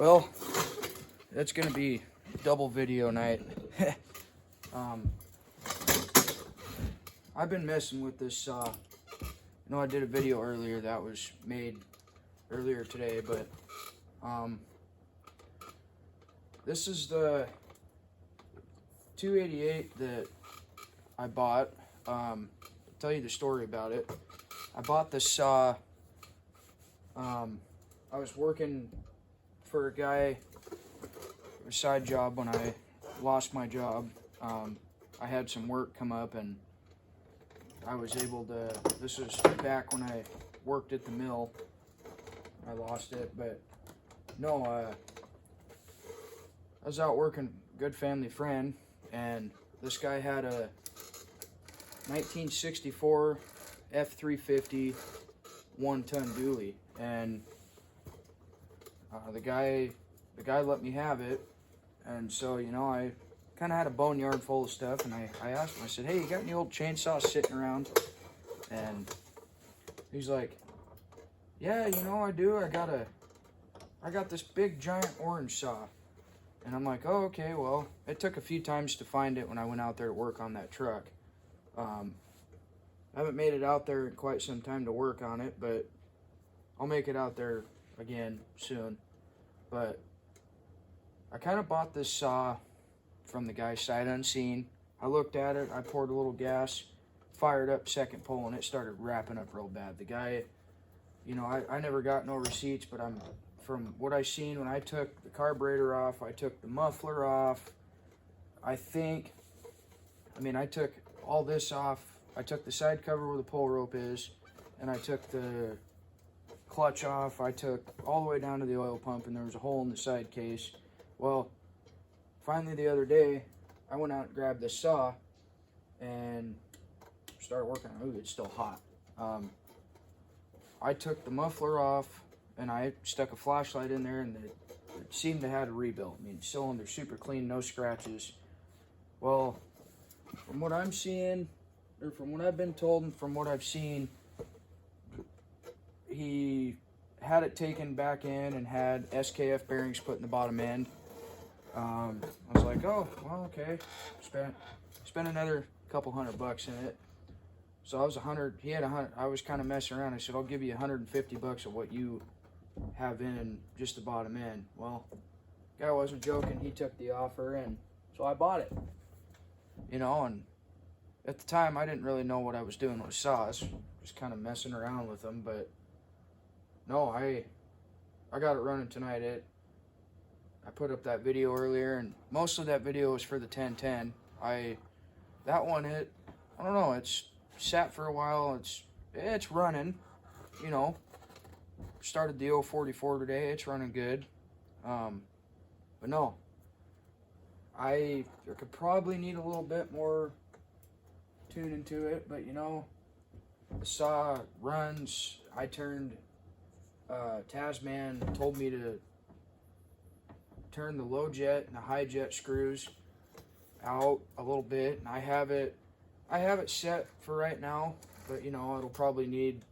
Well, it's gonna be double video night. I've been messing with this saw. I know I did a video earlier that was made earlier today, but this is the 288 that I bought. I'll tell you the story about it. I bought this saw. I was working for a guy, a side job, when I lost my job. I had some work come up and I was able to, this was back when I worked at the mill. I lost it, but no, I was out working, good family friend, and this guy had a 1964 F350 one-ton dually, and the guy let me have it. And so, I kind of had a boneyard full of stuff, and I asked him, I said, hey, you got any old chainsaws sitting around? And he's like, yeah, I do. I got this big giant orange saw. And I'm like, oh, okay, well, it took a few times to find it when I went out there to work on that truck. I haven't made it out there in quite some time to work on it, but I'll make it out there again soon. But I kind of bought this saw from the guy sight unseen. I looked at it, I poured a little gas, fired up second pull, and it started wrapping up real bad. The guy, I never got no receipts, but from what I seen when I took the carburetor off, I took the muffler off, I took all this off. I took the side cover where the pull rope is, and I took the clutch off. I took all the way down to the oil pump, and there was a hole in the side case. Well, finally the other day, I went out and grabbed this saw and started working on it. Ooh, it's still hot. I took the muffler off and I stuck a flashlight in there, and it seemed to have a rebuild. Cylinder super clean, no scratches. Well, from what I'm seeing, or from what I've been told and from what I've seen, he had it taken back in and had SKF bearings put in the bottom end. I was like, oh, well, okay. Spent another couple $100 in it. So I was he had 100. I was kind of messing around. I said, I'll give you $150 of what you have in just the bottom end. Well, guy wasn't joking. He took the offer, and so I bought it. And at the time, I didn't really know what I was doing with saws. Just kind of messing around with them, but no, I got it running tonight. I put up that video earlier, and most of that video was for the 1010. That one, I don't know, it's sat for a while. It's running, Started the 044 today. It's running good. But no, I could probably need a little bit more tuning to it, but the saw runs. I turned, Tasman told me to turn the low jet and the high jet screws out a little bit, and I have it set for right now, but it'll probably need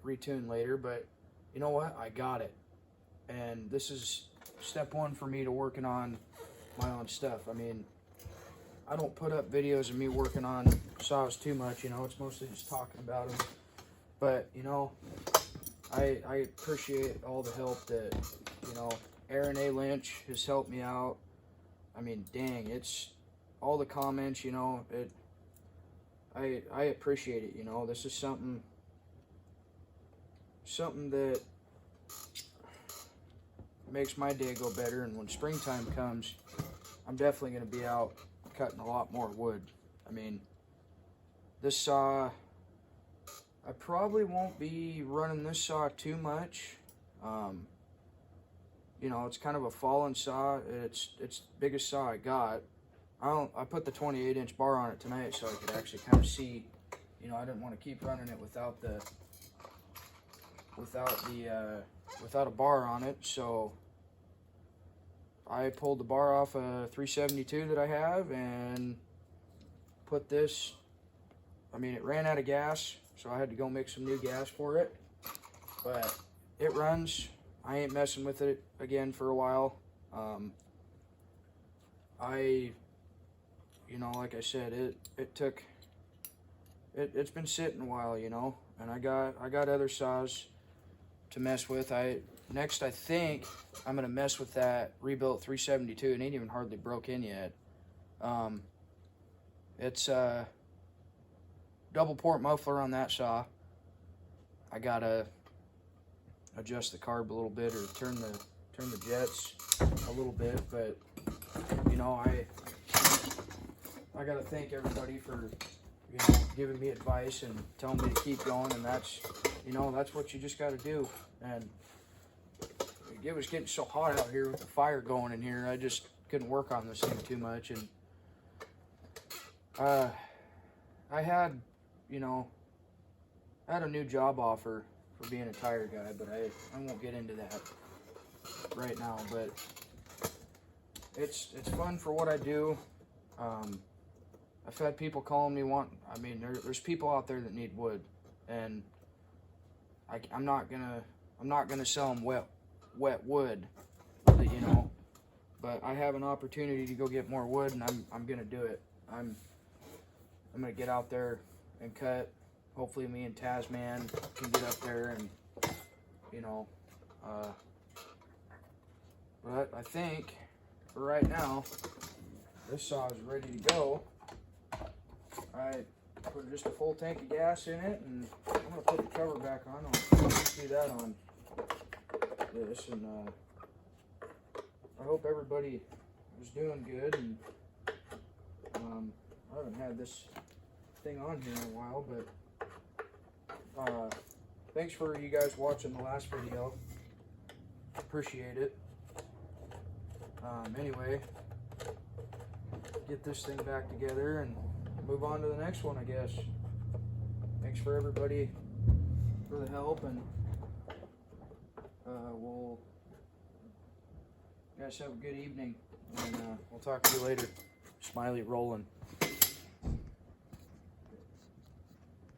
retune later. But you know what, I got it, and this is step one for me to working on my own stuff. I don't put up videos of me working on saws too much, it's mostly just talking about them. But I appreciate all the help that Aaron A. Lynch has helped me out. Dang, it's all the comments, I appreciate it, this is something that makes my day go better. And when springtime comes, I'm definitely going to be out cutting a lot more wood. This saw, I probably won't be running this saw too much. It's kind of a fallen saw. It's the biggest saw I got. I put the 28-inch bar on it tonight so I could actually kind of see. I didn't want to keep running it without a bar on it. So I pulled the bar off a 372 that I have and put this. It ran out of gas, so I had to go make some new gas for it. But it runs. I ain't messing with it again for a while. You know, like I said, it's been sitting a while, you know, and I got other saws to mess with. Next I think I'm gonna mess with that rebuilt 372. It ain't even hardly broke in yet. It's a double port muffler on that saw. I gotta adjust the carb a little bit, or turn the jets a little bit, but you know, I gotta thank everybody for, you know, giving me advice and telling me to keep going, and that's, you know, that's what you just gotta do. And it was getting so hot out here with the fire going in here, I just couldn't work on this thing too much. And I had, you know, I had a new job offer for being a tire guy, but I won't get into that right now. But it's fun for what I do. I've had people calling me there's people out there that need wood, and I'm not gonna sell them wet wood, you know. But I have an opportunity to go get more wood, and I'm gonna do it. I'm gonna get out there and cut. Hopefully me and Tasman can get up there and, you know, but I think for right now, this saw is ready to go. I put just a full tank of gas in it, and I'm gonna put the cover back on. I'll just do that on this, and I hope everybody is doing good. And I haven't had this thing on here in a while, but thanks for you guys watching the last video. Appreciate it. Anyway, get this thing back together and move on to the next one, I guess. Thanks for everybody for the help, and you guys have a good evening, and we'll talk to you later. Smiley rolling.